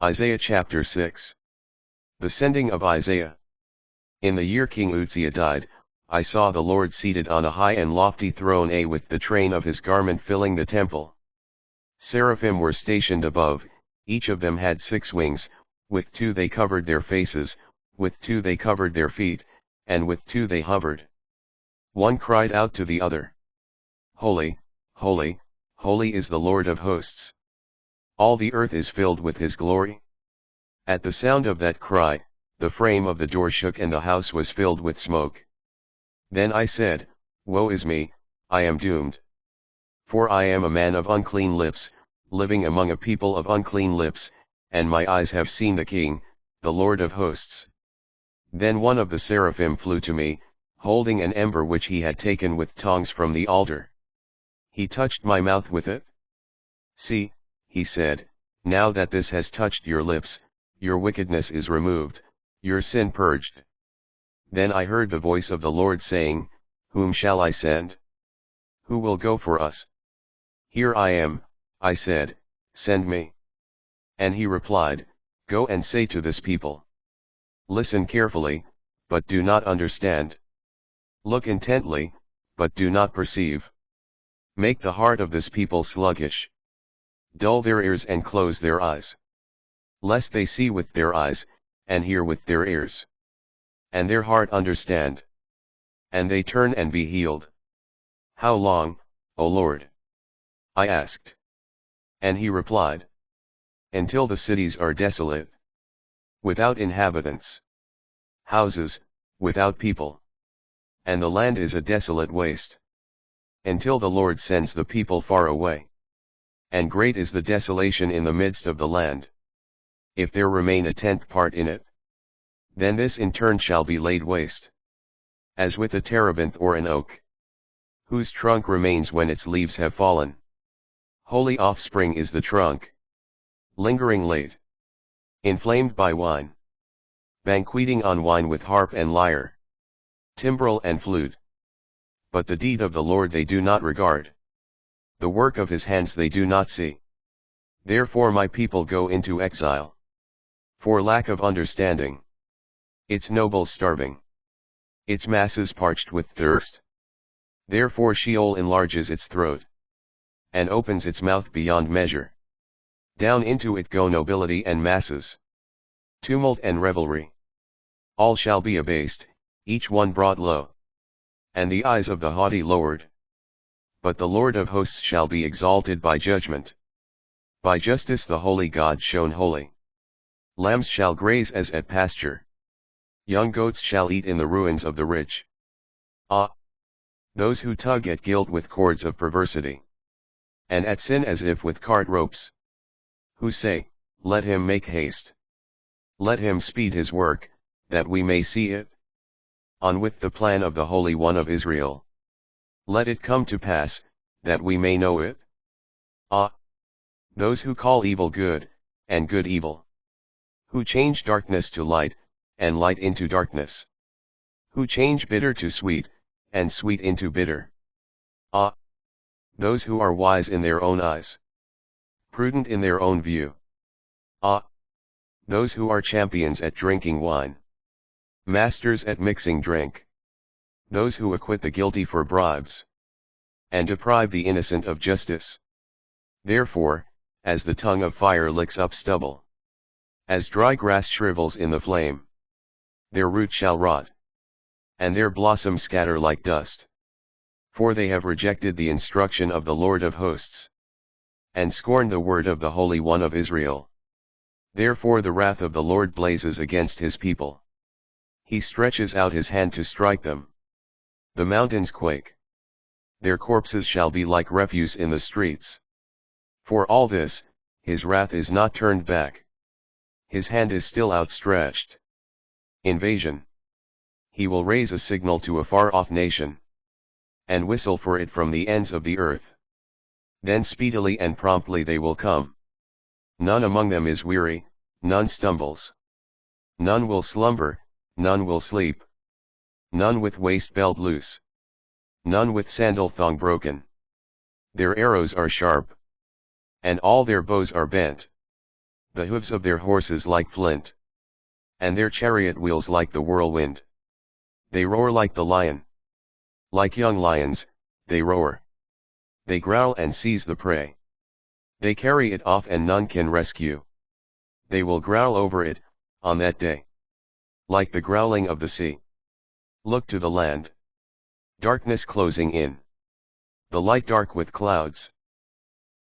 Isaiah chapter 6. The sending of Isaiah. In the year King Uzziah died, I saw the Lord seated on a high and lofty throne, with the train of his garment filling the temple. Seraphim were stationed above, each of them had 6 wings, with 2 they covered their faces, with 2 they covered their feet, and with 2 they hovered. One cried out to the other, "Holy, holy, holy is the Lord of hosts. All the earth is filled with his glory." At the sound of that cry, the frame of the door shook and the house was filled with smoke. Then I said, "Woe is me, I am doomed. For I am a man of unclean lips, living among a people of unclean lips, and my eyes have seen the King, the Lord of hosts." Then one of the seraphim flew to me, holding an ember which he had taken with tongs from the altar. He touched my mouth with it. "See," he said, "now that this has touched your lips, your wickedness is removed, your sin purged." Then I heard the voice of the Lord saying, "Whom shall I send? Who will go for us?" "Here I am," I said, "send me." And he replied, "Go and say to this people. Listen carefully, but do not understand. Look intently, but do not perceive. Make the heart of this people sluggish. Dull their ears and close their eyes. Lest they see with their eyes, and hear with their ears. And their heart understand. And they turn and be healed. How long, O Lord?" I asked. And he replied, "Until the cities are desolate, without inhabitants. Houses, without people. And the land is a desolate waste. Until the Lord sends the people far away. And great is the desolation in the midst of the land. If there remain a 10th part in it, then this in turn shall be laid waste. As with a terebinth or an oak, whose trunk remains when its leaves have fallen. Holy offspring is the trunk. Lingering late. Inflamed by wine. Banqueting on wine with harp and lyre. Timbrel and flute. But the deed of the Lord they do not regard. The work of his hands they do not see. Therefore my people go into exile. For lack of understanding. Its nobles starving. Its masses parched with thirst. Therefore Sheol enlarges its throat. And opens its mouth beyond measure. Down into it go nobility and masses. Tumult and revelry. All shall be abased, each one brought low. And the eyes of the haughty lowered. But the Lord of hosts shall be exalted by judgment. By justice the holy God shown holy. Lambs shall graze as at pasture. Young goats shall eat in the ruins of the rich. Ah! Those who tug at guilt with cords of perversity. And at sin as if with cart ropes. Who say, "Let him make haste. Let him speed his work, that we may see it. On with the plan of the Holy One of Israel. Let it come to pass, that we may know it." Ah! Those who call evil good, and good evil. Who change darkness to light, and light into darkness. Who change bitter to sweet, and sweet into bitter. Ah! Those who are wise in their own eyes. Prudent in their own view. Ah! Those who are champions at drinking wine. Masters at mixing drink. Those who acquit the guilty for bribes. And deprive the innocent of justice. Therefore, as the tongue of fire licks up stubble. As dry grass shrivels in the flame. Their root shall rot. And their blossom scatter like dust. For they have rejected the instruction of the Lord of hosts. And scorned the word of the Holy One of Israel. Therefore the wrath of the Lord blazes against his people. He stretches out his hand to strike them. The mountains quake. Their corpses shall be like refuse in the streets. For all this, his wrath is not turned back. His hand is still outstretched. Invasion. He will raise a signal to a far-off nation. And whistle for it from the ends of the earth. Then speedily and promptly they will come. None among them is weary, none stumbles. None will slumber, none will sleep. None with waist belt loose. None with sandal thong broken. Their arrows are sharp. And all their bows are bent. the hoofs of their horses like flint, and their chariot wheels like the whirlwind. They roar like the lion. Like young lions, they roar. They growl and seize the prey. They carry it off and none can rescue. They will growl over it, on that day. Like the growling of the sea. Look to the land. Darkness closing in. The light dark with clouds.